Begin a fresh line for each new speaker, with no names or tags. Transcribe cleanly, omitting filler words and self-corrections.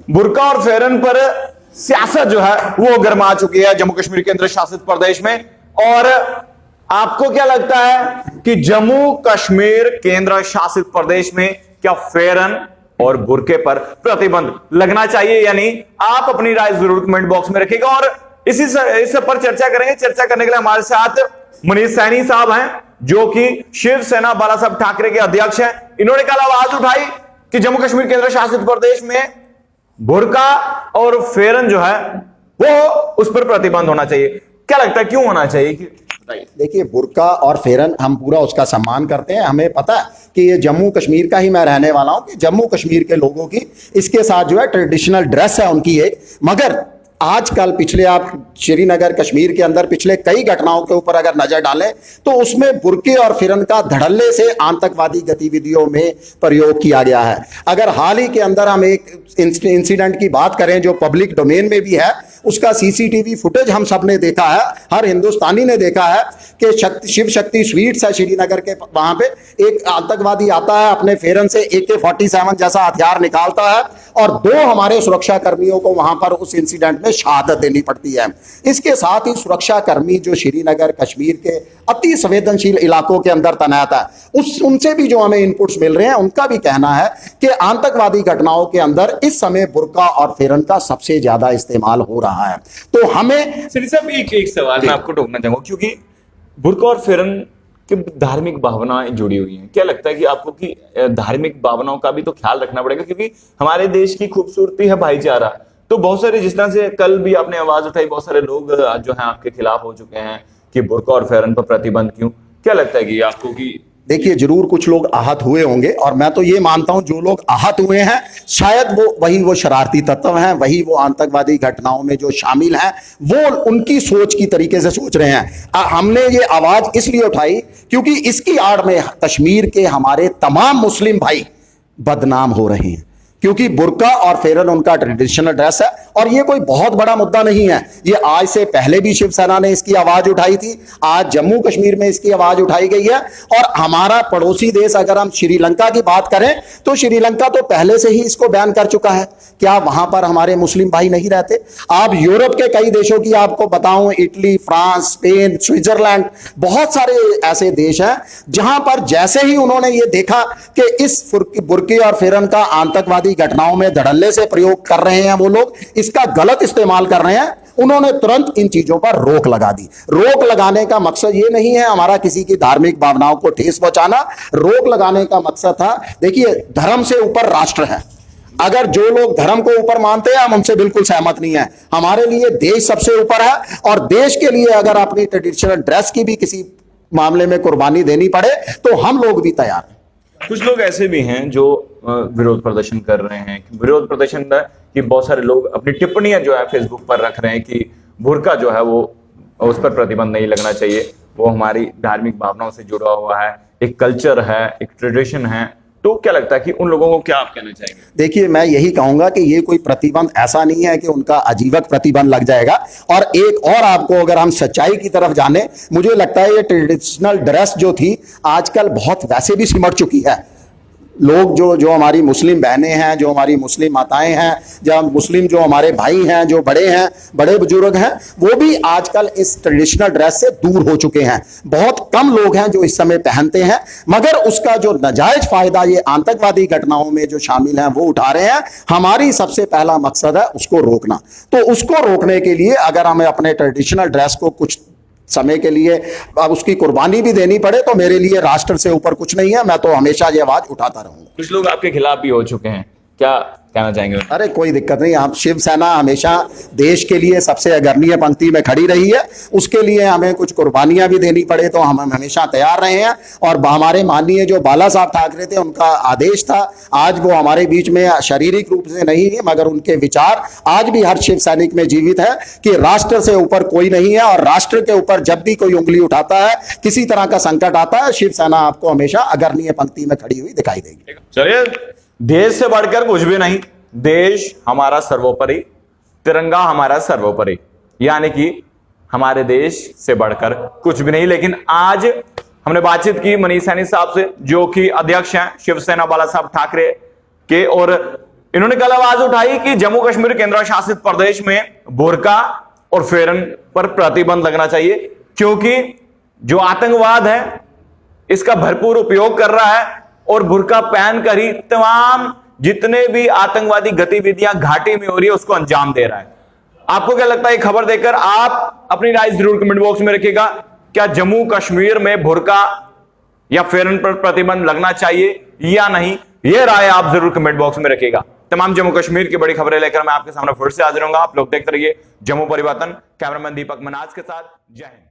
बुर्का और फेरन पर सियासत जो है वो गर्मा चुकी है जम्मू कश्मीर केंद्र शासित प्रदेश में। और आपको क्या लगता है कि जम्मू कश्मीर केंद्र शासित प्रदेश में क्या फेरन और बुर्के पर प्रतिबंध लगना चाहिए या नहीं? आप अपनी राय जरूर कमेंट बॉक्स में रखिएगा। और इस पर चर्चा करेंगे। चर्चा करने के लिए हमारे साथ मनीष सैनी साहब हैं, जो कि शिवसेना बाला साहब ठाकरे के अध्यक्ष हैं। इन्होंने कल आवाज उठाई कि जम्मू कश्मीर केंद्र शासित प्रदेश में बुर्का और फेरन जो है वो उस पर प्रतिबंध होना चाहिए। क्या लगता है क्यों होना चाहिए?
देखिए, बुर्का और फेरन हम पूरा उसका सम्मान करते हैं। हमें पता है कि ये जम्मू कश्मीर का ही मैं रहने वाला हूं, कि जम्मू कश्मीर के लोगों की इसके साथ जो है ट्रेडिशनल ड्रेस है उनकी एक। मगर आजकल पिछले आप श्रीनगर कश्मीर के अंदर पिछले कई घटनाओं के ऊपर अगर नजर डालें तो उसमें बुर्के और फिरन का धड़ल्ले से आतंकवादी गतिविधियों में प्रयोग किया गया है। अगर हाल ही के अंदर हम एक इंसिडेंट की बात करें जो पब्लिक डोमेन में भी है, उसका सीसीटीवी फुटेज हम सब ने देखा है, हर हिंदुस्तानी ने देखा है कि शिव शक्ति स्वीट्स है श्रीनगर के वहां पे एक आतंकवादी आता है, अपने फेरन से AK-47 जैसा हथियार निकालता है और 2 हमारे सुरक्षा कर्मियों को वहां पर उस इंसिडेंट में शहादत देनी पड़ती है। इसके साथ ही सुरक्षा कर्मी जो श्रीनगर कश्मीर के अति संवेदनशील इलाकों के अंदर तैनात है, उनसे भी जो हमें इनपुट्स मिल रहे हैं, उनका भी कहना है कि आतंकवादी घटनाओं के अंदर इस समय बुर्का और फेरन का सबसे ज्यादा इस्तेमाल हो रहा है। तो हमें
सिर्फ एक सवाल मैं आपको टोकना चाहूंगा, क्योंकि बुर्का और फेरन की धार्मिक भावनाएं जुड़ी हुई हैं। क्या लगता है कि आपको कि धार्मिक भावनाओं का भी तो ख्याल रखना पड़ेगा, क्योंकि हमारे देश की खूबसूरती है भाईचारा। तो बहुत सारे, जिस तरह से कल भी आपने आवाज उठाई, बहुत सारे लोग जो हैं आपके खिलाफ हो चुके हैं कि बुर्का और फेरन पर प्रतिबंध क्यों? क्या लगता है कि आपको कि
देखिए, जरूर कुछ लोग आहत हुए होंगे और मैं तो ये मानता हूं जो लोग आहत हुए हैं शायद वो शरारती तत्व हैं, वही वो आतंकवादी घटनाओं में जो शामिल हैं, वो उनकी सोच की तरीके से सोच रहे हैं। हमने ये आवाज इसलिए उठाई क्योंकि इसकी आड़ में कश्मीर के हमारे तमाम मुस्लिम भाई बदनाम हो रहे हैं, क्योंकि बुर्का और फेरन उनका ट्रेडिशनल ड्रेस है। और ये कोई बहुत बड़ा मुद्दा नहीं है, ये आज से पहले भी शिवसेना ने इसकी आवाज उठाई थी, आज जम्मू कश्मीर में इसकी आवाज उठाई गई है। और हमारा पड़ोसी देश अगर हम श्रीलंका की बात करें तो श्रीलंका तो पहले से ही इसको बैन कर चुका है। क्या वहां पर हमारे मुस्लिम भाई नहीं रहते? आप यूरोप के कई देशों की आपको बताऊं, इटली, फ्रांस, स्पेन, स्विट्जरलैंड, बहुत सारे ऐसे देश हैं जहां पर जैसे ही उन्होंने ये देखा कि इस बुर्के और फेरन का आतंकवादी घटनाओं में धड़ल्ले से प्रयोग कर रहे हैं, वो लोग इसका गलत इस्तेमाल कर रहे हैं, उन्होंने तुरंत इन चीजों पर रोक लगा दी। रोक लगाने का मकसद ये नहीं है हमारा किसी की धार्मिक भावनाओं को ठेस पहुंचाना, रोक लगाने का मकसद था, देखिए, धर्म से ऊपर राष्ट्र है। अगर जो लोग धर्म को ऊपर मानते हैं, हम उनसे बिल्कुल सहमत नहीं है। हमारे लिए देश सबसे ऊपर है और देश के लिए अगर अपनी ट्रेडिशनल ड्रेस की भी किसी मामले में कुर्बानी देनी पड़े तो हम लोग भी तैयार हैं।
कुछ लोग ऐसे भी हैं जो विरोध प्रदर्शन कर रहे हैं। विरोध प्रदर्शन कि बहुत सारे लोग अपनी टिप्पणियां जो है फेसबुक पर रख रहे हैं कि बुर्का जो है वो उस पर प्रतिबंध नहीं लगना चाहिए, वो हमारी धार्मिक भावनाओं से जुड़ा हुआ है, एक कल्चर है, एक ट्रेडिशन है। तो क्या लगता है कि उन लोगों को क्या आप कहना चाहेंगे?
देखिए, मैं यही कहूंगा कि ये कोई प्रतिबंध ऐसा नहीं है कि उनका आजीवक प्रतिबंध लग जाएगा। और एक और आपको अगर हम सच्चाई की तरफ जाने, मुझे लगता है ये ट्रेडिशनल ड्रेस जो थी आजकल बहुत वैसे भी सिमट चुकी है। लोग जो हमारी मुस्लिम बहनें हैं, जो हमारी मुस्लिम माताएं हैं, जो हमारे भाई हैं, जो बड़े हैं, बड़े बुजुर्ग हैं, वो भी आजकल इस ट्रेडिशनल ड्रेस से दूर हो चुके हैं। बहुत कम लोग हैं जो इस समय पहनते हैं, मगर उसका जो नाजायज फायदा ये आतंकवादी घटनाओं में जो शामिल हैं वो उठा रहे हैं। हमारी सबसे पहला मकसद है उसको रोकना। तो उसको रोकने के लिए अगर हमें अपने ट्रेडिशनल ड्रेस को कुछ समय के लिए अब उसकी कुर्बानी भी देनी पड़े तो मेरे लिए राष्ट्र से ऊपर कुछ नहीं है। मैं तो हमेशा ये आवाज उठाता रहूंगा।
कुछ लोग आपके खिलाफ भी हो चुके हैं, क्या कहना चाहेंगे?
अरे कोई दिक्कत नहीं, आप शिवसेना हमेशा देश के लिए सबसे अग्रणीय पंक्ति में खड़ी रही है, उसके लिए हमें कुछ कुर्बानियां भी देनी पड़े तो हम हमेशा तैयार रहे हैं। और हमारे माननीय जो बाला साहब ठाकरे थे, उनका आदेश था, आज वो हमारे बीच में शारीरिक रूप से नहीं है मगर उनके विचार आज भी हर शिव सैनिक में जीवित है कि राष्ट्र से ऊपर कोई नहीं है। और राष्ट्र के ऊपर जब भी कोई उंगली उठाता है, किसी तरह का संकट आता है, शिवसेना आपको हमेशा अग्रणीय पंक्ति में खड़ी हुई दिखाई देगी।
चलिए, देश से बढ़कर कुछ भी नहीं, देश हमारा सर्वोपरि, तिरंगा हमारा सर्वोपरि, यानी कि हमारे देश से बढ़कर कुछ भी नहीं। लेकिन आज हमने बातचीत की मनीष सैनी साहब से, जो कि अध्यक्ष हैं शिवसेना बाला साहब ठाकरे के, और इन्होंने कल आवाज उठाई कि जम्मू कश्मीर केंद्र शासित प्रदेश में बुर्का और फेरन पर प्रतिबंध लगना चाहिए, क्योंकि जो आतंकवाद है इसका भरपूर उपयोग कर रहा है और बुर्का पहनकर ही तमाम जितने भी आतंकवादी गतिविधियां घाटी में हो रही है उसको अंजाम दे रहा है। आपको क्या लगता है खबर देखकर? आप अपनी राय जरूर कमेंट बॉक्स में रखिएगा। क्या जम्मू कश्मीर में बुर्का या फेरन पर प्रतिबंध लगना चाहिए या नहीं? यह राय आप जरूर कमेंट बॉक्स में रखिएगा। तमाम जम्मू कश्मीर की बड़ी खबरें लेकर मैं आपके सामने फिर से हाजिर होऊंगा। आप लोग देखते रहिए जम्मू परिवर्तन। कैमरामैन दीपक मनाज के साथ। जय हिंद।